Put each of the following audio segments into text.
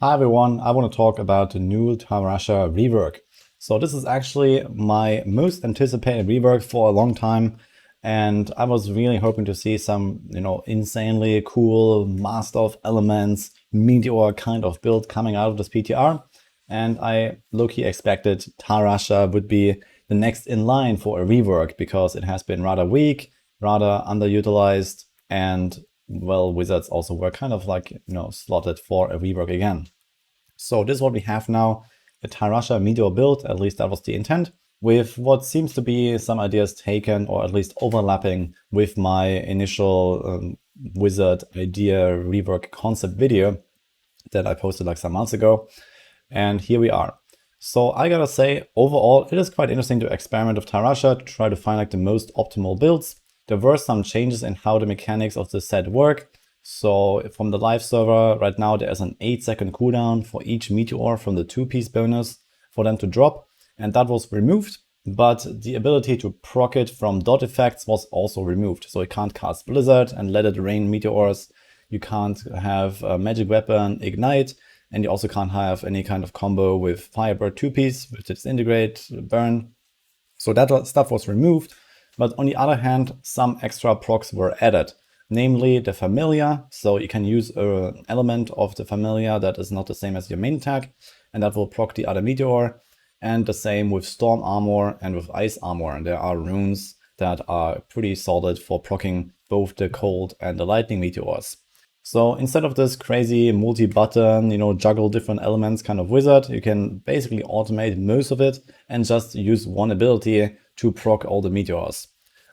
Hi everyone, I want to talk about the new Tal Rasha rework. So this is actually my most anticipated rework for a long time, and I was really hoping to see some, insanely cool Master of Elements, Meteor kind of build coming out of this PTR. And I low-key expected Tal Rasha would be the next in line for a rework because it has been rather weak, rather underutilized, and well, wizards also were kind of like, slotted for a rework again. So this is what we have now, a Tal Rasha Meteor build, at least that was the intent, with what seems to be some ideas taken or at least overlapping with my initial wizard idea rework concept video that I posted like some months ago. And here we are. So I gotta say, overall, it is quite interesting to experiment with Tal Rasha to try to find like the most optimal builds. There were some changes in how the mechanics of the set work. So from the live server, right now there's an 8-second cooldown for each meteor from the 2-piece bonus for them to drop. And that was removed, but the ability to proc it from dot effects was also removed. So you can't cast Blizzard and let it rain meteors. You can't have a magic weapon ignite. And you also can't have any kind of combo with Firebird 2-piece, with its integrate, burn. So that stuff was removed. But on the other hand, some extra procs were added, namely the Familiar. So you can use an element of the Familiar that is not the same as your main attack, and that will proc the other meteor. And the same with Storm Armor and with Ice Armor. And there are runes that are pretty solid for proccing both the cold and the lightning meteors. So instead of this crazy multi-button, juggle different elements kind of wizard, you can basically automate most of it and just use one ability to proc all the meteors.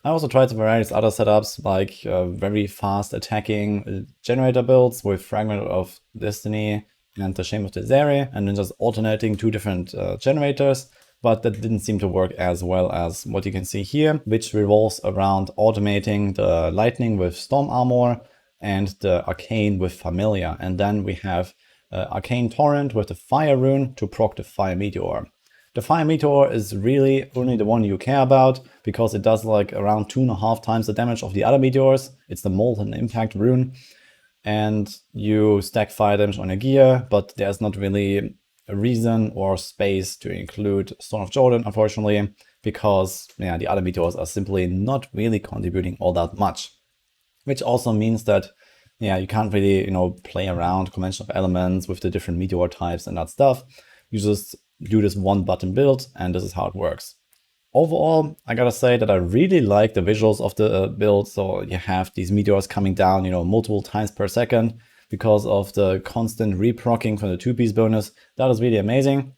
I also tried some various other setups like very fast attacking generator builds with Fragment of Destiny and the Shame of Desire, and then just alternating two different generators. But that didn't seem to work as well as what you can see here, which revolves around automating the lightning with Storm Armor and the Arcane with Familiar. And then we have Arcane Torrent with the Fire rune to proc the Fire Meteor. The Fire Meteor is really only the one you care about because it does like around 2.5 times the damage of the other meteors. It's the Molten Impact rune. And you stack fire damage on your gear, but there's not really a reason or space to include Stone of Jordan, unfortunately, because the other meteors are simply not really contributing all that much. Which also means that, you can't really, play around conventional elements with the different meteor types and that stuff. You just do this one button build, and this is how it works. Overall, I gotta say that I really like the visuals of the build. So you have these meteors coming down, multiple times per second because of the constant reprocking from the 2-piece bonus. That is really amazing.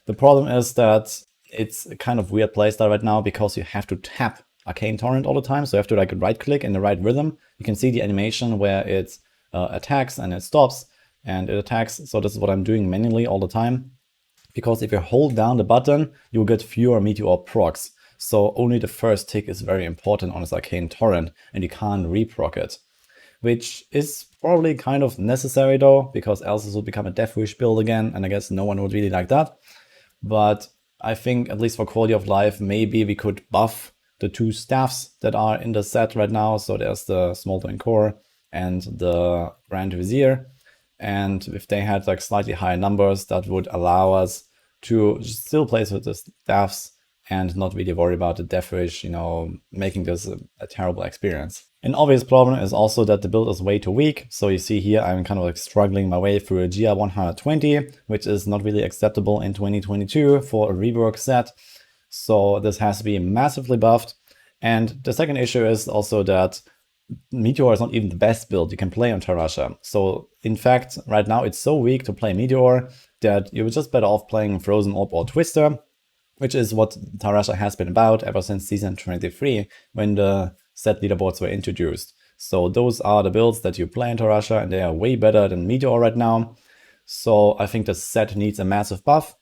The problem is that it's a kind of weird playstyle right now because you have to tap Arcane Torrent all the time. So you have to like right click in the right rhythm. You can see the animation where it attacks and it stops and it attacks. So this is what I'm doing manually all the time. Because if you hold down the button, you will get fewer meteor procs. So only the first tick is very important on this Arcane Torrent, and you can't reproc it. Which is probably kind of necessary though, because else this will become a Death Wish build again, and I guess no one would really like that. But I think, at least for quality of life, maybe we could buff the 2 staffs that are in the set right now. So there's the Smoldering Core and the Grand Vizier. And if they had like slightly higher numbers, that would allow us to still play with the staffs and not really worry about the Death Wish, making this a terrible experience. An obvious problem is also that the build is way too weak. So you see here, I'm kind of like struggling my way through a GR 120, which is not really acceptable in 2022 for a rework set. So this has to be massively buffed. And the second issue is also that Meteor is not even the best build you can play on Tal Rasha. So in fact, right now it's so weak to play Meteor that you're just better off playing Frozen Orb or Twister, which is what Tal Rasha has been about ever since season 23, when the set leaderboards were introduced. So those are the builds that you play in Tal Rasha, and they are way better than Meteor right now. So I think the set needs a massive buff,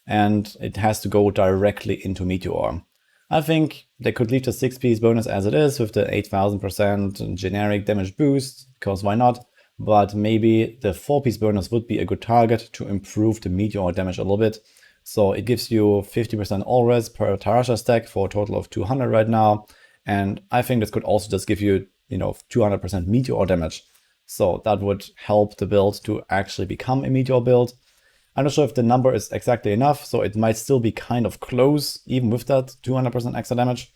and it has to go directly into Meteor. I think they could leave the 6-piece bonus as it is with the 8000% generic damage boost, because why not? But maybe the 4-piece bonus would be a good target to improve the Meteor damage a little bit. So it gives you 50% all-res per Tal Rasha stack for a total of 200 right now. And I think this could also just give you, 200% Meteor damage. So that would help the build to actually become a Meteor build. I'm not sure if the number is exactly enough, so it might still be kind of close, even with that 200% extra damage.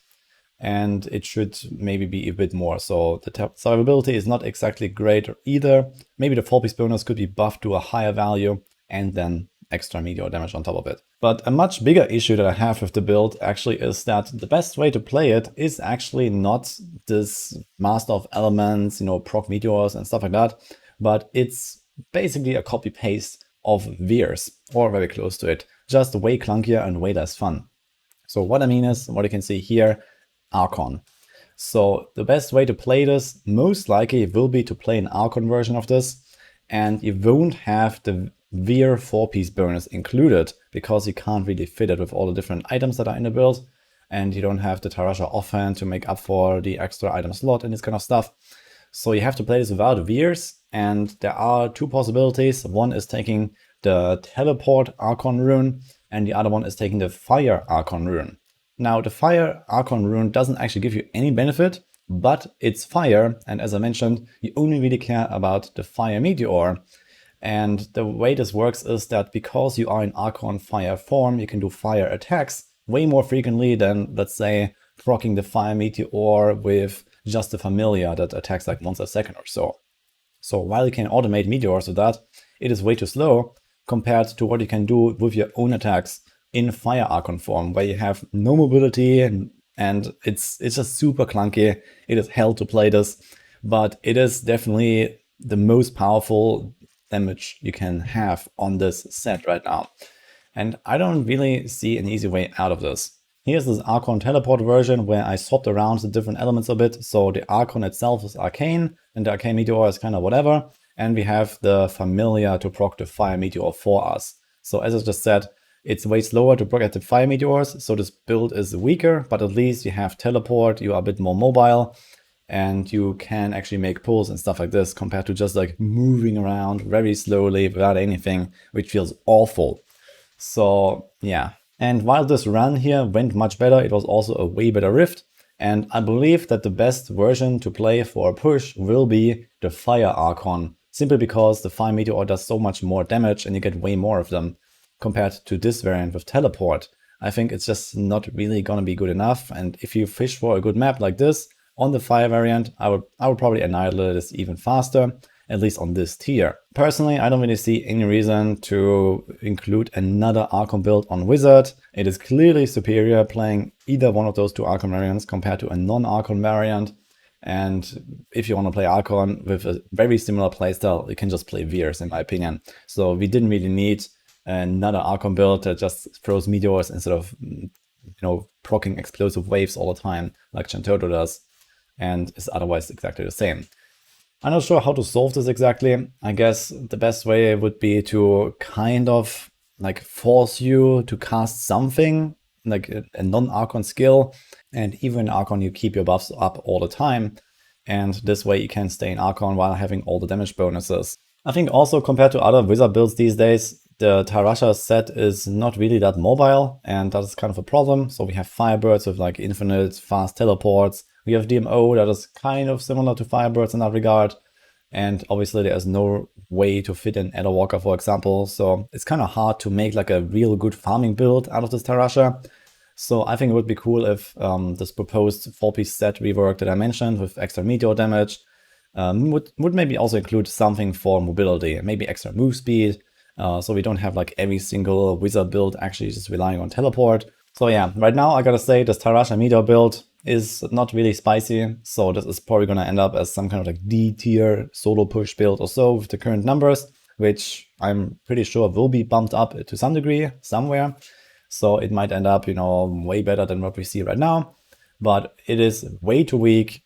And it should maybe be a bit more. So the survivability is not exactly great either. Maybe the 4-piece bonus could be buffed to a higher value and then extra meteor damage on top of it. But a much bigger issue that I have with the build actually is that the best way to play it is actually not this Master of Elements, proc meteors and stuff like that, but it's basically a copy-paste of Veers, or very close to it, just way clunkier and way less fun. So what I mean is, what you can see here, Archon. So the best way to play this most likely will be to play an Archon version of this, and you won't have the Veer 4-piece bonus included because you can't really fit it with all the different items that are in the build, and you don't have the Tal Rasha offhand to make up for the extra item slot and this kind of stuff. So you have to play this without Veers, and there are two possibilities. One is taking the Teleport Archon rune, and the other one is taking the Fire Archon rune. Now, the Fire Archon rune doesn't actually give you any benefit, but it's fire, and as I mentioned, you only really care about the Fire Meteor. And the way this works is that because you are in Archon Fire form, you can do fire attacks way more frequently than, let's say, proccing the Fire Meteor with just a familiar that attacks like once a second or so. So while you can automate meteors with that, it is way too slow compared to what you can do with your own attacks in Fire Archon form, where you have no mobility and it's just super clunky. It is hell to play this, but it is definitely the most powerful damage you can have on this set right now. And I don't really see an easy way out of this. Here's this Archon Teleport version where I swapped around the different elements a bit. So the Archon itself is Arcane, and the Arcane Meteor is kind of whatever. And we have the Familiar to proc the Fire Meteor for us. So as I just said, it's way slower to proc at the Fire Meteors, so this build is weaker, but at least you have Teleport, you are a bit more mobile, and you can actually make pulls and stuff like this compared to just like moving around very slowly without anything, which feels awful. So yeah. And while this run here went much better, it was also a way better Rift. And I believe that the best version to play for a push will be the Fire Archon, simply because the Fire Meteor does so much more damage and you get way more of them compared to this variant with Teleport. I think it's just not really gonna be good enough. And if you fish for a good map like this on the Fire variant, I would probably annihilate this even faster, at least on this tier. Personally, I don't really see any reason to include another Archon build on Wizard. It is clearly superior playing either one of those two Archon variants compared to a non-Archon variant. And if you want to play Archon with a very similar playstyle, you can just play Veers, in my opinion. So we didn't really need another Archon build that just throws meteors instead of, proccing explosive waves all the time, like Chantoto does, and is otherwise exactly the same. I'm not sure how to solve this exactly. I guess the best way would be to kind of like force you to cast something, like a non-Archon skill, and even in Archon you keep your buffs up all the time, and this way you can stay in Archon while having all the damage bonuses. I think also compared to other Wizard builds these days, the Tal Rasha set is not really that mobile, and that is kind of a problem. So we have Firebirds with like infinite fast teleports. We have DMO that is kind of similar to Firebirds in that regard. And obviously there's no way to fit in Adder Walker, for example. So it's kind of hard to make like a real good farming build out of this Tal Rasha. So I think it would be cool if this proposed 4-piece set rework that I mentioned with extra meteor damage would maybe also include something for mobility, maybe extra move speed. So we don't have like every single Wizard build actually just relying on teleport. So yeah, right now I gotta say this Tal Rasha Meteor build is not really spicy. So this is probably gonna end up as some kind of like D tier solo push build or so with the current numbers, which I'm pretty sure will be bumped up to some degree somewhere. So it might end up, way better than what we see right now. But it is way too weak.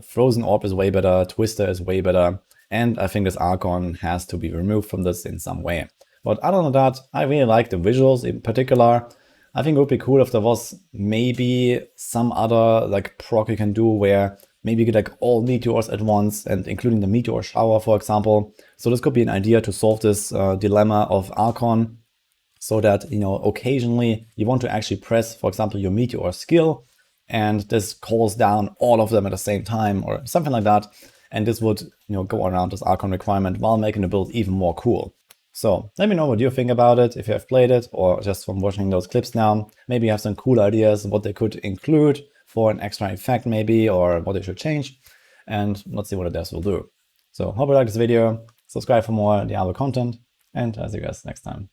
Frozen Orb is way better, Twister is way better. And I think this Archon has to be removed from this in some way. But other than that, I really like the visuals in particular. I think it would be cool if there was maybe some other like proc you can do where maybe you get like all meteors at once and including the meteor shower, for example. So this could be an idea to solve this dilemma of Archon, so that, occasionally you want to actually press, for example, your meteor skill, and this calls down all of them at the same time or something like that. and this would, go around this Archon requirement while making the build even more cool. So let me know what you think about it, if you have played it, or just from watching those clips now. Maybe you have some cool ideas what they could include for an extra effect maybe, or what they should change. And let's see what the devs will do. So hope you like this video, subscribe for more Diablo content, and I'll see you guys next time.